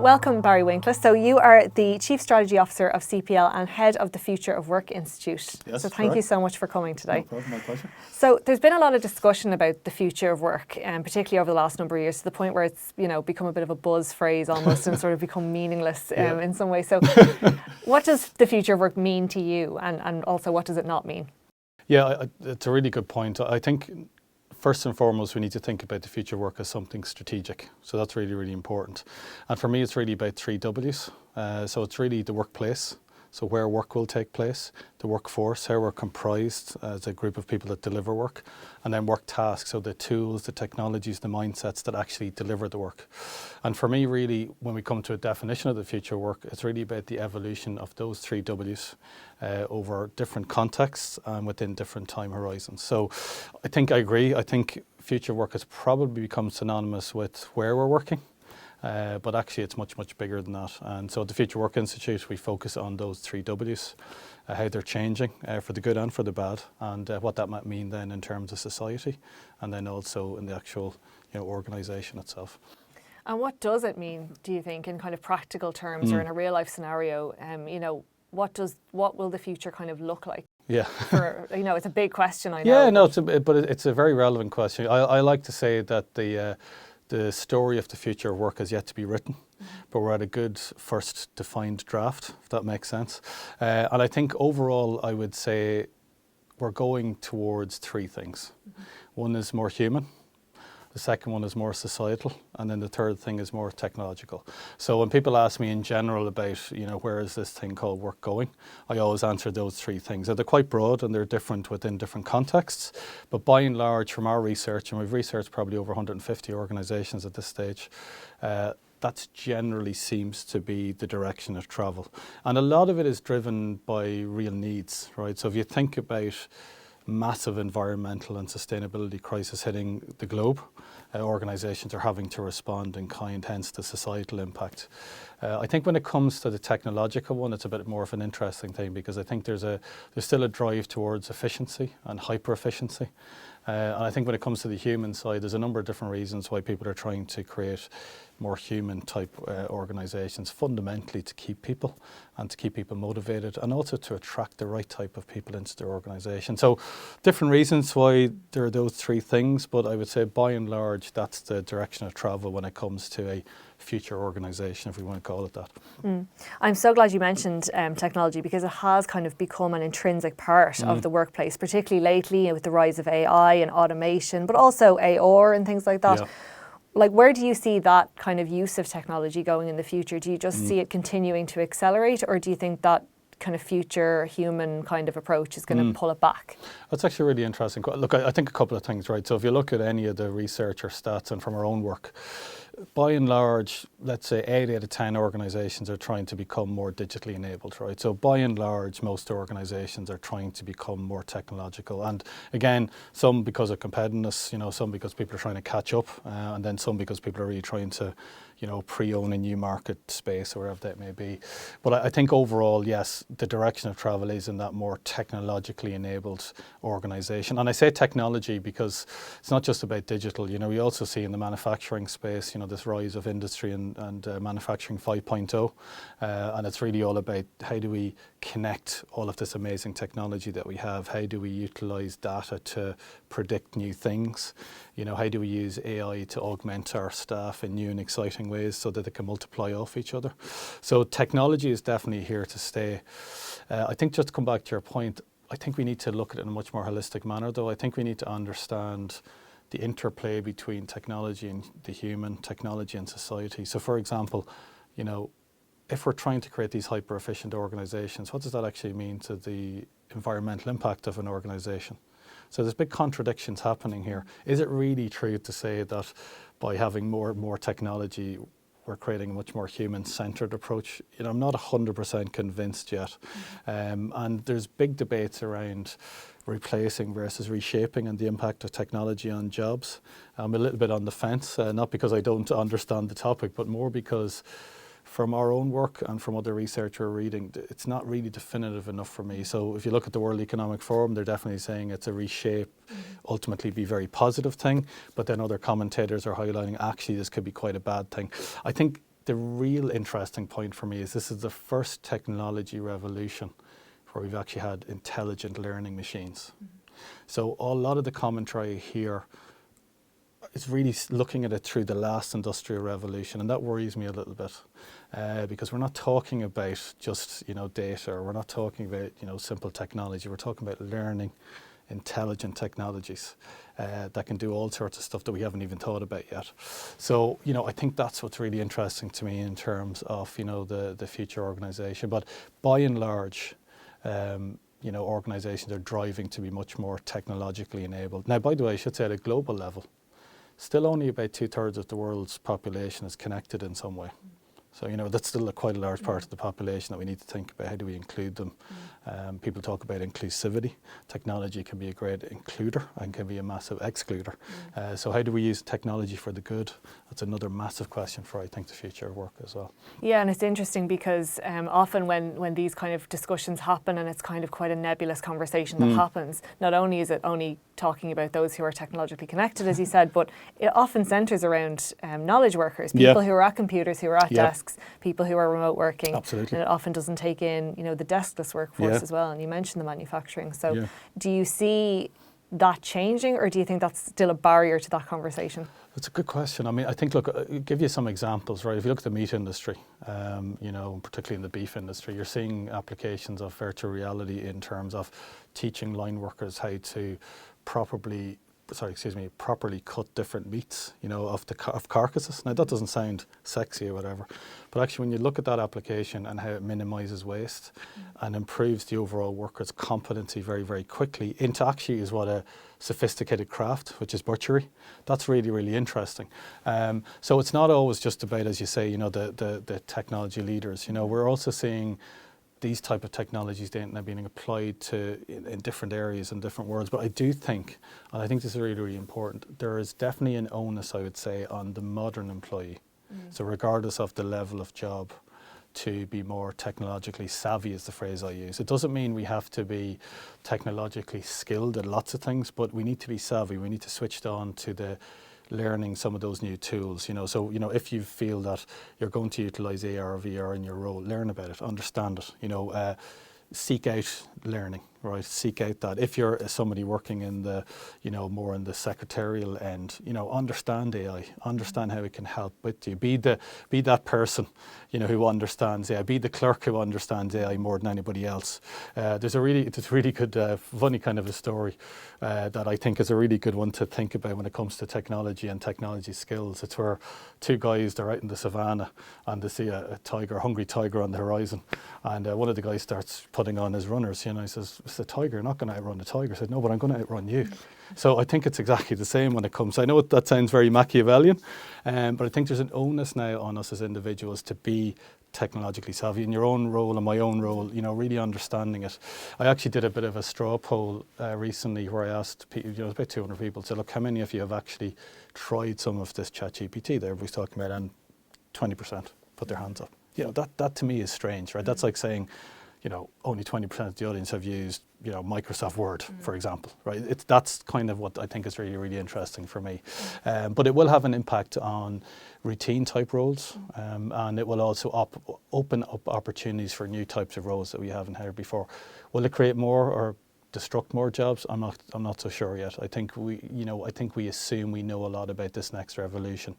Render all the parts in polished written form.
Welcome, Barry Winkless. So you are the Chief Strategy Officer of CPL and Head of the Future of Work Institute. Yes, so thank you so much for coming today. No problem, my pleasure. So there's been a lot of discussion about the future of work, particularly over the last number of years, to the point where it's become a bit of a buzz phrase almost and sort of become meaningless in some way. So what does the future of work mean to you, and also what does it not mean? Yeah, it's a really good point. I think first and foremost, we need to think about the future of work as something strategic. So that's really, really important. And for me, it's really about 3 Ws. So it's really the workplace, so where work will take place, the workforce, how we're comprised as a group of people that deliver work, and then work tasks, so the tools, the technologies, the mindsets that actually deliver the work. And for me, really, when we come to a definition of the future of work, it's really about the evolution of those 3 Ws over different contexts and within different time horizons. So I think I agree. I think future work has probably become synonymous with where we're working. But actually it's much, much bigger than that. And so at the Future Work Institute, we focus on those 3 Ws, how they're changing for the good and for the bad, and what that might mean then in terms of society, and then also in the actual organisation itself. And what does it mean, do you think, in kind of practical terms or in a real life scenario? What will the future kind of look like? Yeah. It's a big question, I know. Yeah, no, but it's a very relevant question. I like to say that the story of the future of work has yet to be written, but we're at a good first defined draft, if that makes sense. And I think overall, I would say we're going towards 3 things. One is more human. The second one is more societal, and then the third thing is more technological. So when people ask me in general about, where is this thing called work going, I always answer those 3 things. They're quite broad and they're different within different contexts, but by and large, from our research, and we've researched probably over 150 organisations at this stage, that generally seems to be the direction of travel. And a lot of it is driven by real needs, right? So if you think about massive environmental and sustainability crisis hitting the globe, organisations are having to respond in kind, hence the societal impact. I think when it comes to the technological one, it's a bit more of an interesting thing, because I think there's still a drive towards efficiency and hyper efficiency. And I think when it comes to the human side, there's a number of different reasons why people are trying to create more human type organisations, fundamentally to keep people and to keep people motivated, and also to attract the right type of people into their organisation. So different reasons why there are those 3 things, but I would say by and large that's the direction of travel when it comes to a future organisation, if we want to call it that. I'm so glad you mentioned technology, because it has kind of become an intrinsic part of the workplace, particularly lately with the rise of AI and automation, but also AR and things like that. Yeah. Like, where do you see that kind of use of technology going in the future? Do you just see it continuing to accelerate, or do you think that kind of future human kind of approach is going to pull it back? That's actually really interesting. Look, I think a couple of things, right? So if you look at any of the research or stats and from our own work, by and large, let's say 8 out of 10 organisations are trying to become more digitally enabled, right? So by and large, most organisations are trying to become more technological. And again, some because of competitiveness, some because people are trying to catch up, and then some because people are really trying to, pre-own a new market space or wherever that may be. But I think overall, yes, the direction of travel is in that more technologically enabled organisation. And I say technology because it's not just about digital. We also see in the manufacturing space, this rise of industry and manufacturing 5.0, and it's really all about how do we connect all of this amazing technology that we have? How do we utilise data to predict new things? How do we use AI to augment our staff in new and exciting ways so that they can multiply off each other? So technology is definitely here to stay. I think, just to come back to your point, I think we need to look at it in a much more holistic manner, though. I think we need to understand the interplay between technology and the human, technology and society. So for example, if we're trying to create these hyper-efficient organisations, what does that actually mean to the environmental impact of an organisation? So there's big contradictions happening here. Is it really true to say that by having more technology, we're creating a much more human-centred approach? I'm not 100% convinced yet. And there's big debates around replacing versus reshaping and the impact of technology on jobs. I'm a little bit on the fence, not because I don't understand the topic, but more because from our own work and from other research we're reading, it's not really definitive enough for me. So if you look at the World Economic Forum, they're definitely saying it's a reshape, ultimately be a very positive thing, but then other commentators are highlighting actually this could be quite a bad thing. I think the real interesting point for me is this is the first technology revolution where we've actually had intelligent learning machines. So a lot of the commentary here is really looking at it through the last industrial revolution, and that worries me a little bit because we're not talking about just data, or we're not talking about simple technology. We're talking about learning intelligent technologies that can do all sorts of stuff that we haven't even thought about yet. So I think that's what's really interesting to me in terms of the future organisation. But by and large, organisations are driving to be much more technologically enabled. Now, by the way, I should say at a global level, still only about 2/3 of the world's population is connected in some way. So, that's still quite a large part of the population that we need to think about. How do we include them? People talk about inclusivity. Technology can be a great includer and can be a massive excluder. So how do we use technology for the good? That's another massive question for, I think, the future of work as well. Yeah, and it's interesting because often when these kind of discussions happen, and it's kind of quite a nebulous conversation that happens, not only is it only talking about those who are technologically connected, as you said, but it often centres around knowledge workers, people who are at computers, who are at desks, people who are remote working. Absolutely. And it often doesn't take in, the deskless workforce as well. And you mentioned the manufacturing. So do you see that changing, or do you think that's still a barrier to that conversation? That's a good question. I mean, I think, look, I'll give you some examples, right? If you look at the meat industry, particularly in the beef industry, you're seeing applications of virtual reality in terms of teaching line workers how to properly cut different meats, of carcasses. Now, that doesn't sound sexy or whatever, but actually when you look at that application and how it minimises waste and improves the overall worker's competency very, very quickly into actually is what a sophisticated craft, which is butchery. That's really, really interesting. So it's not always just about, as you say, the technology leaders. We're also seeing these type of technologies then are being applied to in different areas and different worlds. But I do think, and I think this is really, really important, there is definitely an onus, I would say, on the modern employee. So regardless of the level of job, to be more technologically savvy is the phrase I use. It doesn't mean we have to be technologically skilled at lots of things, but we need to be savvy. We need to switch on to the learning some of those new tools, So, if you feel that you're going to utilise AR or VR in your role, learn about it, understand it, seek out learning, right? Seek out that. If you're somebody working in the, more in the secretarial end, understand AI, understand how it can help with you. Be that person, who understands AI. Be the clerk who understands AI more than anybody else. There's a really good, funny kind of a story that I think is a really good one to think about when it comes to technology and technology skills. It's where two guys, they're out in the savannah and they see a hungry tiger on the horizon, and one of the guys starts putting on his runners. He says, "It's the tiger. You're not going to outrun the tiger." I said, "No, but I'm going to outrun you." So I think it's exactly the same when it comes. I know that sounds very Machiavellian, but I think there's an onus now on us as individuals to be technologically savvy in your own role and my own role, really understanding it. I actually did a bit of a straw poll recently where I asked people, about 200 people, so look, how many of you have actually tried some of this ChatGPT that everybody's talking about? And 20% put their hands up. That to me is strange, right? That's like saying, only 20% of the audience have used, Microsoft Word, for example, right? That's kind of what I think is really, really interesting for me. But it will have an impact on routine type roles, and it will also open up opportunities for new types of roles that we haven't had before. Will it create more or destruct more jobs? I'm not so sure yet. I think we assume we know a lot about this next revolution.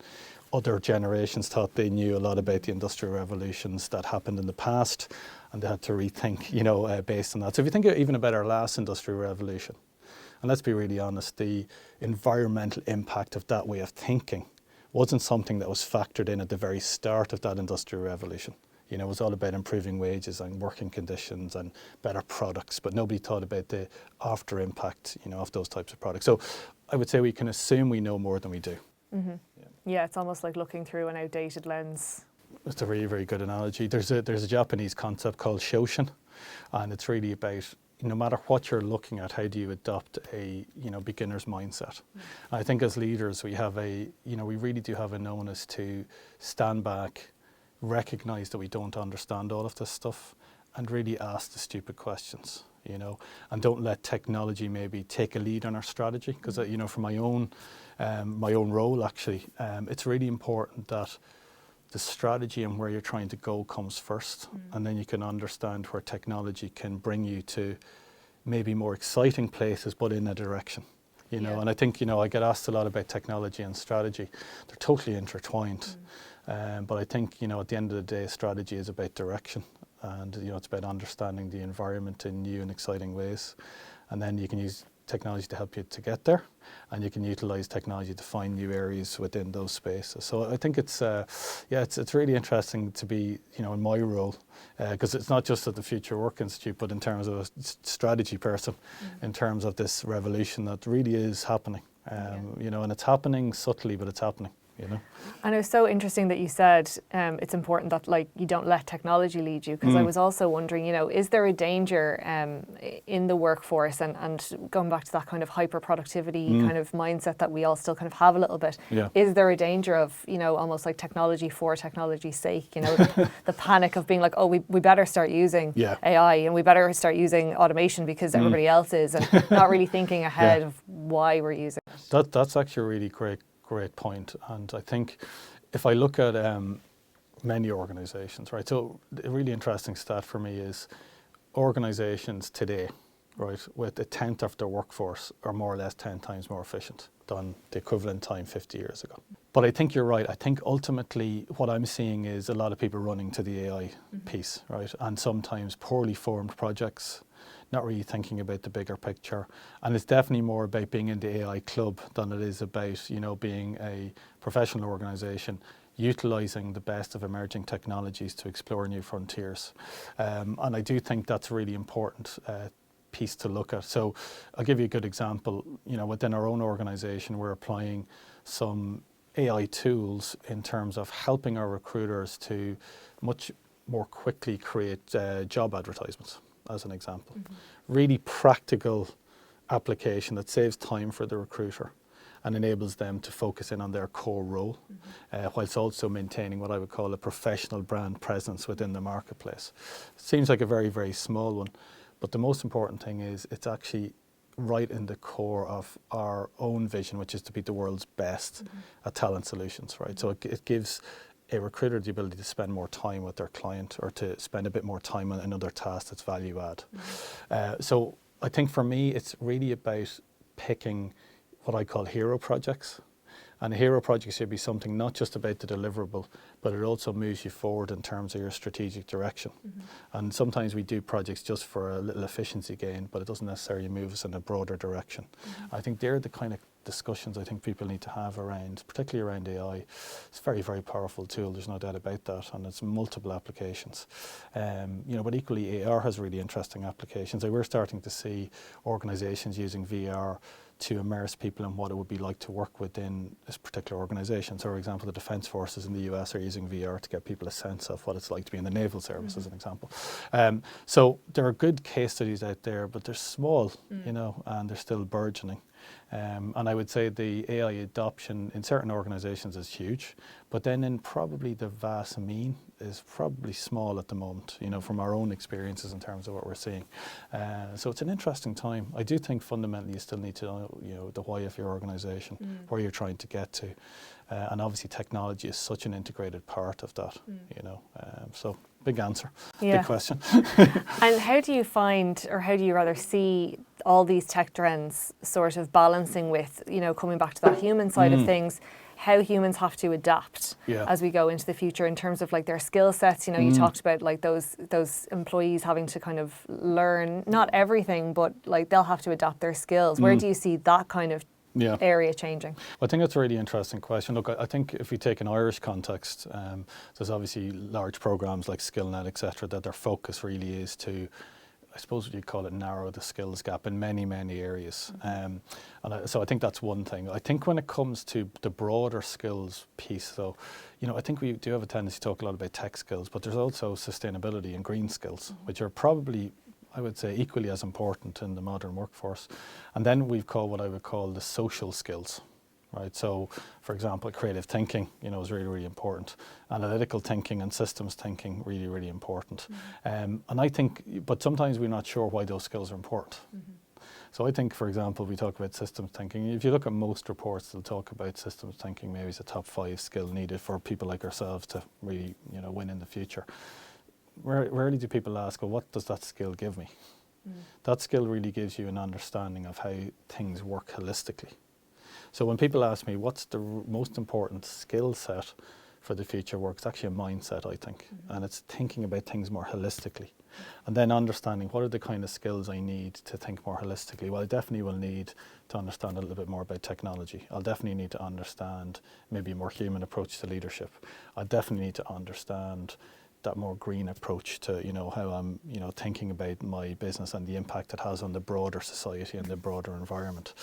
Other generations thought they knew a lot about the industrial revolutions that happened in the past, and they had to rethink, based on that. So if you think even about our last industrial revolution, and let's be really honest, the environmental impact of that way of thinking wasn't something that was factored in at the very start of that industrial revolution. It was all about improving wages and working conditions and better products, but nobody thought about the after impact, of those types of products. So I would say we can assume we know more than we do. Mm-hmm. Yeah, it's almost like looking through an outdated lens. It's a very, very good analogy. There's a Japanese concept called shoshin, and it's really about, no matter what you're looking at, how do you adopt a beginner's mindset? I think as leaders we have we really do have an onus to stand back, recognise that we don't understand all of this stuff, and really ask the stupid questions, and don't let technology maybe take a lead on our strategy. Because for my own role, actually, it's really important that the strategy and where you're trying to go comes first, and then you can understand where technology can bring you to maybe more exciting places, but in a direction. You know, and I think, you know, I get asked a lot about technology and strategy. They're totally intertwined. But I think, you know, at the end of the day, strategy is about direction, and, you know, it's about understanding the environment in new and exciting ways. And then you can use technology to help you to get there, and you can utilize technology to find new areas within those spaces. So I think it's it's really interesting to be, you know, in my role, because it's not just at the Future Work Institute, but in terms of a strategy person, in terms of this revolution that really is happening. You know, and it's happening subtly, but it's happening. You know? And it was so interesting that you said it's important that, like, you don't let technology lead you, because I was also wondering, you know, is there a danger in the workforce, and going back to that kind of hyper productivity kind of mindset that we all still kind of have a little bit, is there a danger of, you know, almost like technology for technology's sake, you know, the panic of being like, oh, we better start using AI, and we better start using automation because everybody else is, and not really thinking ahead of why we're using it. That's actually a really great point. And I think if I look at many organizations, right, so a really interesting stat for me is organizations today, right, with a tenth of their workforce are more or less 10 times more efficient than the equivalent time 50 years ago. But I think you're right. I think ultimately what I'm seeing is a lot of people running to the AI piece, right, and sometimes poorly formed projects, not really thinking about the bigger picture. And it's definitely more about being in the AI club than it is about, you know, being a professional organization, utilizing the best of emerging technologies to explore new frontiers. And I do think that's a really important piece to look at. So I'll give you a good example. You know, within our own organization, we're applying some AI tools in terms of helping our recruiters to much more quickly create job advertisements, as an example. Really practical application that saves time for the recruiter and enables them to focus in on their core role, whilst also maintaining what I would call a professional brand presence within the marketplace. It seems like a very, very small one, but the most important thing is it's actually right in the core of our own vision, which is to be the world's best at talent solutions, right? So it gives a recruiter the ability to spend more time with their client, or to spend a bit more time on another task that's value add. So I think for me, it's really about picking what I call hero projects. And a hero project should be something not just about the deliverable, but it also moves you forward in terms of your strategic direction. And sometimes we do projects just for a little efficiency gain, but it doesn't necessarily move us in a broader direction. I think they're the kind of discussions I think people need to have around, particularly around AI. It's a very, very powerful tool, there's no doubt about that, and it's multiple applications. You know, but equally AR has really interesting applications. We're starting to see organizations using VR to immerse people in what it would be like to work within this particular organisation. So, for example, the Defence Forces in the US are using VR to get people a sense of what it's like to be in the Naval Service, as an example. So there are good case studies out there, but they're small, you know, and they're still burgeoning. And I would say the AI adoption in certain organisations is huge, but then in probably the vast mean is probably small at the moment, you know, from our own experiences in terms of what we're seeing. So it's an interesting time. I do think fundamentally you still need to know, you know, the why of your organisation, where you're trying to get to. And obviously technology is such an integrated part of that, you know. So big answer, big question. And how do you find, or how do you rather see all these tech trends sort of balancing with, you know, coming back to that human side of things, how humans have to adapt as we go into the future in terms of like their skill sets? You know, you talked about like those employees having to kind of learn, not everything, but like they'll have to adapt their skills. Where do you see that kind of area changing? I think that's a really interesting question. Look, I think if we take an Irish context, there's obviously large programs like SkillNet, etc., that their focus really is to, I suppose what you'd call it, narrow the skills gap in many, many areas. So I think that's one thing. I think when it comes to the broader skills piece, though, you know, I think we do have a tendency to talk a lot about tech skills, but there's also sustainability and green skills, which are probably, I would say, equally as important in the modern workforce. And then we've called what I would call the social skills, right? So, for example, creative thinking, you know, is really, really important. Analytical thinking and systems thinking, really, really important. And I think, but sometimes we're not sure why those skills are important. So I think, for example, we talk about systems thinking. If you look at most reports, they'll talk about systems thinking maybe as a top 5 skill needed for people like ourselves to really, win in the future. Rarely do people ask, well, what does that skill give me? That skill really gives you an understanding of how things work holistically. So when people ask me, what's the most important skill set for the future work, it's actually a mindset, I think. And it's thinking about things more holistically. And then understanding what are the kind of skills I need to think more holistically. Well, I definitely will need to understand a little bit more about technology. I'll definitely need to understand maybe a more human approach to leadership. I definitely need to understand that more green approach to, how I'm, thinking about my business and the impact it has on the broader society and the broader environment.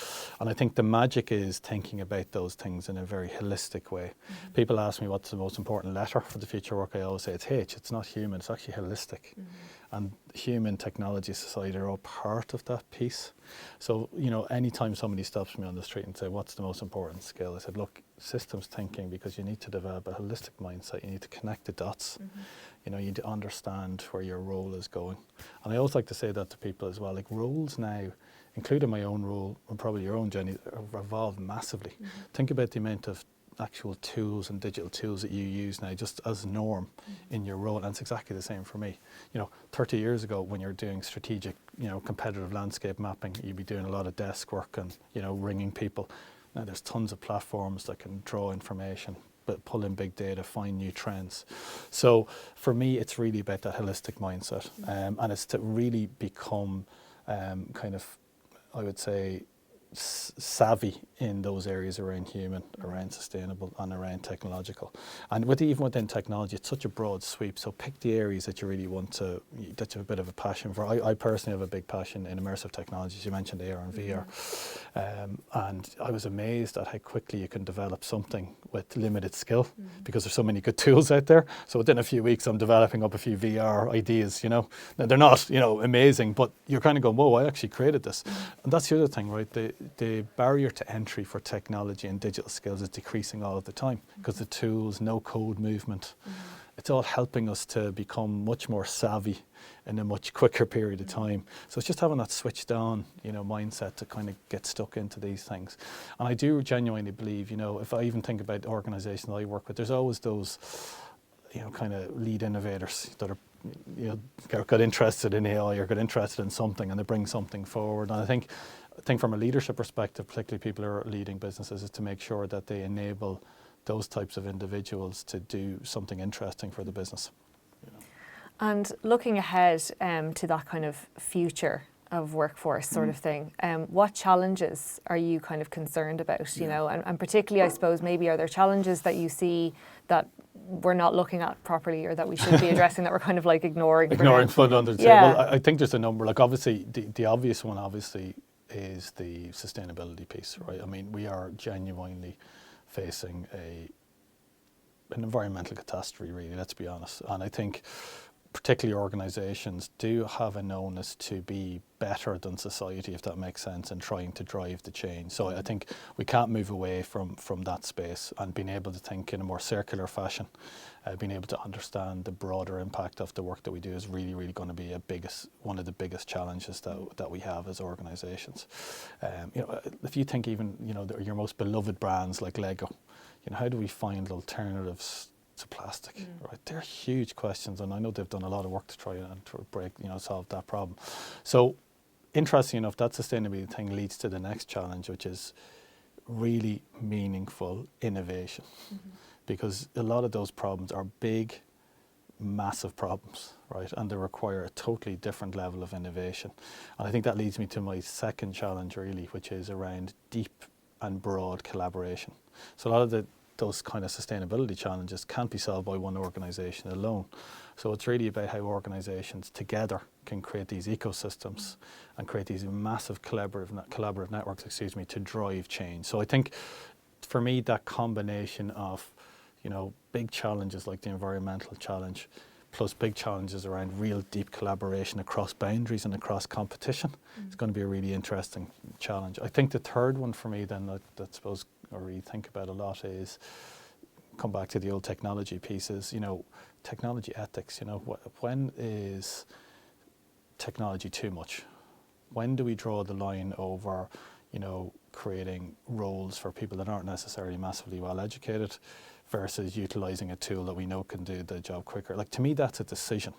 And I think the magic is thinking about those things in a very holistic way. People ask me what's the most important letter for the future work. I always say it's H. It's not human, it's actually holistic. And human, technology, society are all part of that piece. So, anytime somebody stops me on the street and say, what's the most important skill? I said, look, systems thinking, because you need to develop a holistic mindset. You need to connect the dots. You need to understand where your role is going. And I always like to say that to people as well, like roles now, including my own role, and probably your own, Jenny, have evolved massively. Think about the amount of actual tools and digital tools that you use now just as norm in your role, and it's exactly the same for me. 30 years ago when you're doing strategic, competitive landscape mapping, you'd be doing a lot of desk work and, ringing people. Now there's tons of platforms that can draw information, but pull in big data, find new trends. So for me, it's really about that holistic mindset, and it's to really become kind of, I would say, savvy in those areas around human, around sustainable, and around technological. And even within technology, it's such a broad sweep. So pick the areas that you really want to, that you have a bit of a passion for. I personally have a big passion in immersive technologies. You mentioned AR and VR. And I was amazed at how quickly you can develop something with limited skill because there's so many good tools out there. So within a few weeks, I'm developing up a few VR ideas, Now, they're not, amazing, but you're kind of going, whoa, I actually created this. And that's the other thing, right? The barrier to entry for technology and digital skills is decreasing all of the time because the tools, no code movement, it's all helping us to become much more savvy in a much quicker period of time. So it's just having that switched on, mindset to kind of get stuck into these things. And I do genuinely believe, if I even think about organizations I work with, there's always those, kind of lead innovators that are, got interested in AI or got interested in something and they bring something forward. And I think from a leadership perspective, particularly people who are leading businesses, is to make sure that they enable those types of individuals to do something interesting for the business. And looking ahead to that kind of future of workforce sort of thing, what challenges are you kind of concerned about, and particularly, I suppose, maybe are there challenges that you see that we're not looking at properly or that we should be addressing that we're kind of like ignoring? Ignoring foot under the table. Well, I think there's a number, like obviously, the obvious one obviously is the sustainability piece, right? I mean, we are genuinely facing an environmental catastrophe, really, let's be honest. And I think particularly organisations do have an onus to be better than society, if that makes sense, in trying to drive the change. So I think we can't move away from that space, and being able to think in a more circular fashion, being able to understand the broader impact of the work that we do is really, really going to be one of the biggest challenges that we have as organisations. If you think even, your most beloved brands like Lego, how do we find alternatives to plastic, right? They're huge questions, and I know they've done a lot of work to try and solve that problem. So, interesting enough, that sustainability thing leads to the next challenge, which is really meaningful innovation, because a lot of those problems are big, massive problems, right? And they require a totally different level of innovation. And I think that leads me to my second challenge, really, which is around deep and broad collaboration. So a lot of those kind of sustainability challenges can't be solved by one organisation alone. So it's really about how organisations together can create these ecosystems and create these massive collaborative networks, to drive change. So I think for me, that combination of, big challenges like the environmental challenge, plus big challenges around real deep collaboration across boundaries and across competition, is going to be a really interesting challenge. I think the third one for me then, that suppose I really think about a lot, is come back to the old technology pieces, technology ethics, when is technology too much? when do we draw the line over, you know, creating roles for people that aren't necessarily massively well educated versus utilising a tool that we know can do the job quicker? Like, to me, that's a decision.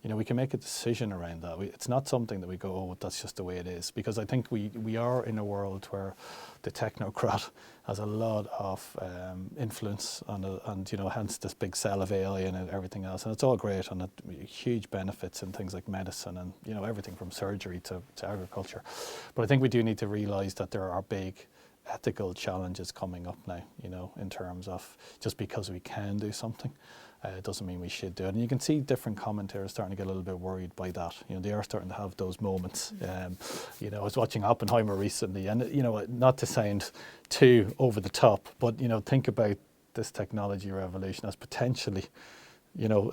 You know, we can make a decision around that. It's not something that we go, oh, that's just the way it is. Because I think we are in a world where the technocrat has a lot of influence and, you know, hence this big sell of AI and everything else. And it's all great and huge benefits in things like medicine and, you know, everything from surgery to agriculture. But I think we do need to realise that there are big ethical challenges coming up now, you know, in terms of just because we can do something. It doesn't mean we should do it. And you can see different commentators starting to get a little bit worried by that. You know, they are starting to have those moments. You know, I was watching Oppenheimer recently, and, you know, not to sound too over the top, but, you know, think about this technology revolution as potentially, you know,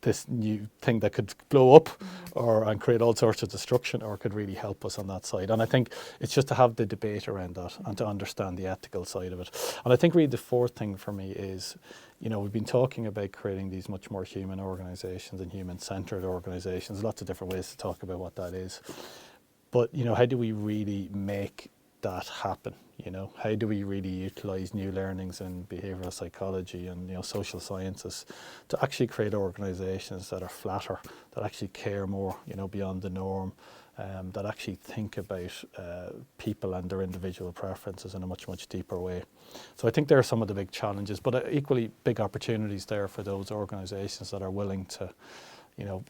this new thing that could blow up and create all sorts of destruction, or could really help us on that side. And I think it's just to have the debate around that and to understand the ethical side of it. And I think really the fourth thing for me is, you know, we've been talking about creating these much more human organisations and human-centred organisations. Lots of different ways to talk about what that is. But, you know, how do we really make that happen? You know, how do we really utilise new learnings in behavioural psychology and, you know, social sciences to actually create organisations that are flatter, that actually care more, you know, beyond the norm, that actually think about people and their individual preferences in a much, much deeper way. So I think there are some of the big challenges, but equally big opportunities there for those organisations that are willing to, you know,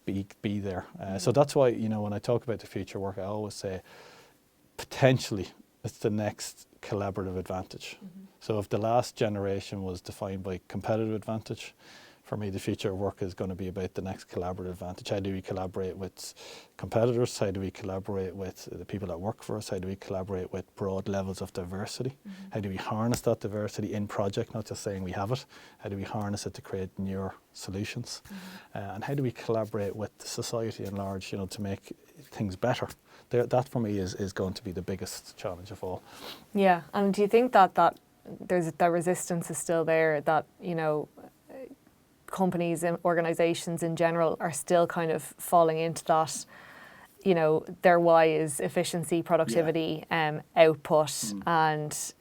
be there. So that's why, you know, when I talk about the future work, I always say potentially it's the next collaborative advantage. So if the last generation was defined by competitive advantage, for me the future of work is going to be about the next collaborative advantage. How do we collaborate with competitors? How do we collaborate with the people that work for us? How do we collaborate with broad levels of diversity? How do we harness that diversity in project, not just saying we have it? How do we harness it to create newer solutions? And how do we collaborate with society at large, you know, to make things better? That for me is going to be the biggest challenge of all. Yeah, and do you think that there's that resistance is still there, that, you know, companies and organisations in general are still kind of falling into that, you know, their why is efficiency, productivity, output and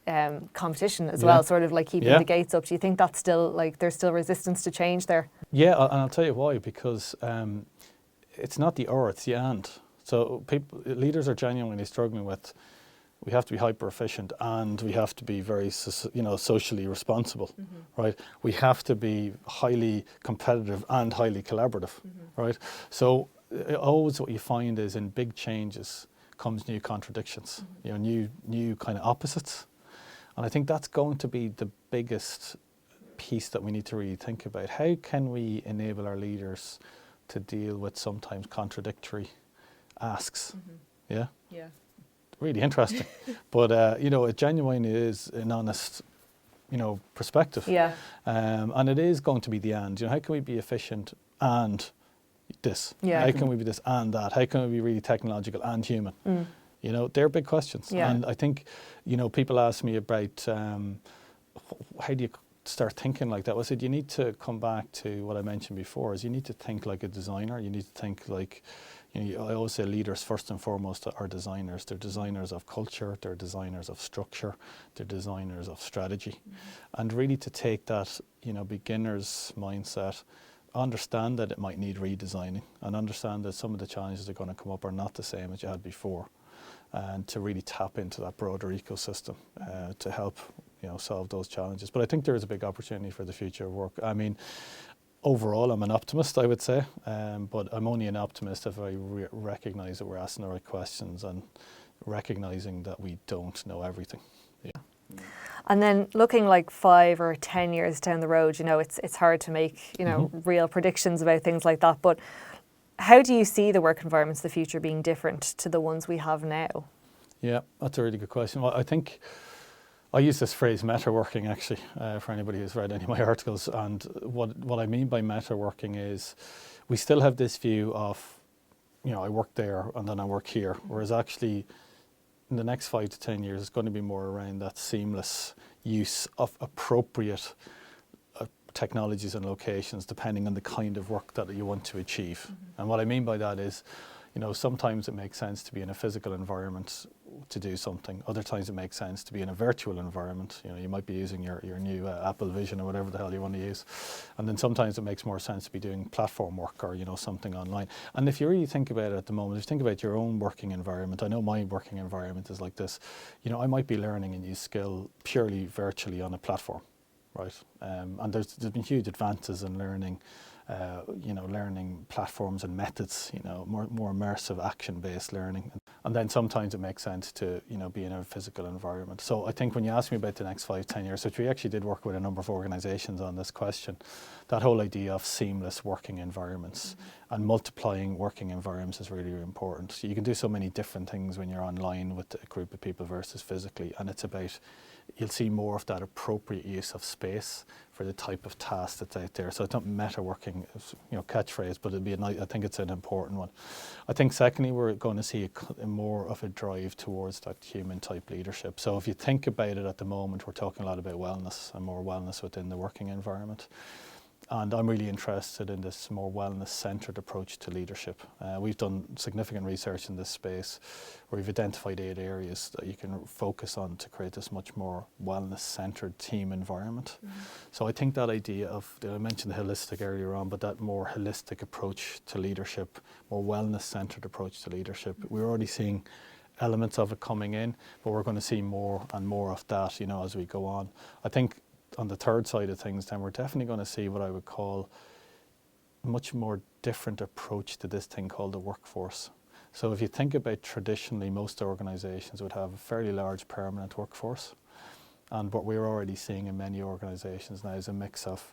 competition as well, sort of like keeping the gates up. Do you think that's still, like, there's still resistance to change there? Yeah, and I'll tell you why, because it's not the or, it's the and. So leaders are genuinely struggling with, we have to be hyper efficient and we have to be very, you know, socially responsible, right? We have to be highly competitive and highly collaborative, right? So always what you find is in big changes comes new contradictions, you know, new kind of opposites. And I think that's going to be the biggest piece that we need to really think about. How can we enable our leaders to deal with sometimes contradictory asks? Yeah. Really interesting. But, you know, it genuinely is an honest, you know, perspective. And it is going to be the and. You know, how can we be efficient and this? How can we be this and that? How can we be really technological and human? You know, they're big questions. And I think, you know, people ask me about how do you start thinking like that? Well, I said you need to come back to what I mentioned before, is you need to think like a designer. You need to think like, you know, I always say leaders first and foremost are designers. They're designers of culture, they're designers of structure, they're designers of strategy. And really to take that, you know, beginner's mindset, understand that it might need redesigning and understand that some of the challenges that are going to come up are not the same as you had before, and to really tap into that broader ecosystem to help, you know, solve those challenges. But I think there is a big opportunity for the future of work. I mean, overall, I'm an optimist, I would say, but I'm only an optimist if I recognise that we're asking the right questions and recognising that we don't know everything. And then looking like 5 or 10 years down the road, you know, it's hard to make, you know, real predictions about things like that. But how do you see the work environments of the future being different to the ones we have now? Yeah, that's a really good question. Well, I think I use this phrase metaworking actually for anybody who's read any of my articles, and what I mean by metaworking is we still have this view of, you know, I work there and then I work here, whereas actually in the next 5 to 10 years it's going to be more around that seamless use of appropriate technologies and locations depending on the kind of work that you want to achieve. And what I mean by that is, You know, sometimes it makes sense to be in a physical environment to do something. Other times it makes sense to be in a virtual environment. You know, you might be using your new Apple Vision or whatever the hell you want to use. And then sometimes it makes more sense to be doing platform work or, you know, something online. And if you really think about it at the moment, if you think about your own working environment, I know my working environment is like this. You know, I might be learning a new skill purely virtually on a platform, right? And there's been huge advances in learning, you know, learning platforms and methods, you know, more immersive action-based learning. And then sometimes it makes sense to, you know, be in a physical environment. So I think when you ask me about the next 5, 10 years, which we actually did work with a number of organizations on this question, that whole idea of seamless working environments and multiplying working environments is really, really important. So you can do so many different things when you're online with a group of people versus physically, and it's about, you'll see more of that appropriate use of space for the type of task that's out there. So it's not meta working, you know, catchphrase, but I think it's an important one. I think secondly, we're going to see more of a drive towards that human type leadership. So if you think about it at the moment, we're talking a lot about wellness and more wellness within the working environment. And I'm really interested in this more wellness-centred approach to leadership. We've done significant research in this space where we've identified 8 areas that you can focus on to create this much more wellness-centred team environment. So I think that idea of, I mentioned the holistic earlier on, but that more holistic approach to leadership, more wellness-centred approach to leadership, we're already seeing elements of it coming in, but we're going to see more and more of that, you know, as we go on. I think on the third side of things, then we're definitely going to see what I would call a much more different approach to this thing called the workforce. So if you think about traditionally, most organizations would have a fairly large permanent workforce. And what we're already seeing in many organizations now is a mix of,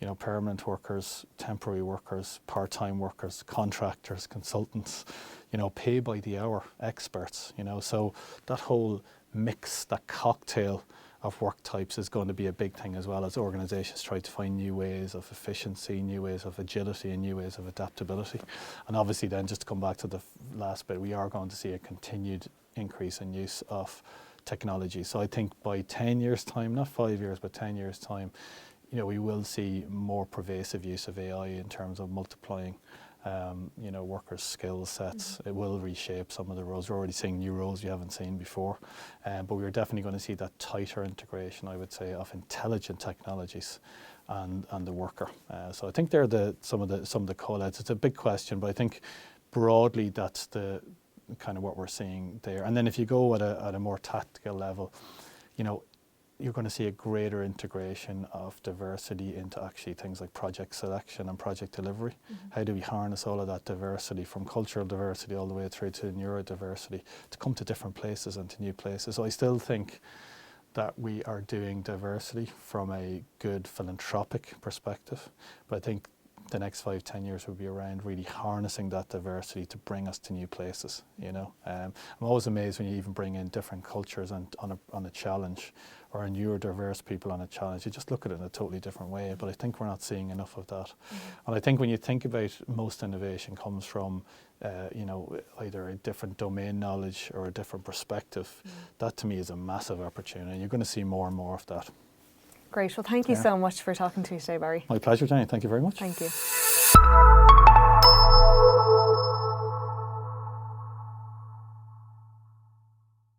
you know, permanent workers, temporary workers, part-time workers, contractors, consultants, you know, pay by the hour experts, you know. So that whole mix, that cocktail of work types is going to be a big thing as well as organizations try to find new ways of efficiency, new ways of agility and new ways of adaptability. And obviously then, just to come back to the last bit, we are going to see a continued increase in use of technology. So I think by 10 years time, not 5 years, but 10 years time, you know, we will see more pervasive use of AI in terms of multiplying you know, workers' skill sets. It will reshape some of the roles. We're already seeing new roles we haven't seen before, but we're definitely going to see that tighter integration, I would say, of intelligent technologies and the worker. So I think they're some of the call-outs. It's a big question, but I think broadly that's the kind of what we're seeing there. And then if you go at a more tactical level, you know, you're going to see a greater integration of diversity into actually things like project selection and project delivery. How do we harness all of that diversity, from cultural diversity all the way through to neurodiversity, to come to different places and to new places? So I still think that we are doing diversity from a good philanthropic perspective, but I think the next 5, 10 years will be around really harnessing that diversity to bring us to new places, you know. I'm always amazed when you even bring in different cultures and on a challenge, or neurodiverse people on a challenge. You just look at it in a totally different way, but I think we're not seeing enough of that. And I think when you think about most innovation comes from, you know, either a different domain knowledge or a different perspective, that to me is a massive opportunity. You're going to see more and more of that. Great. Well, thank you so much for talking to me today, Barry. My pleasure, Jenny. Thank you very much. Thank you.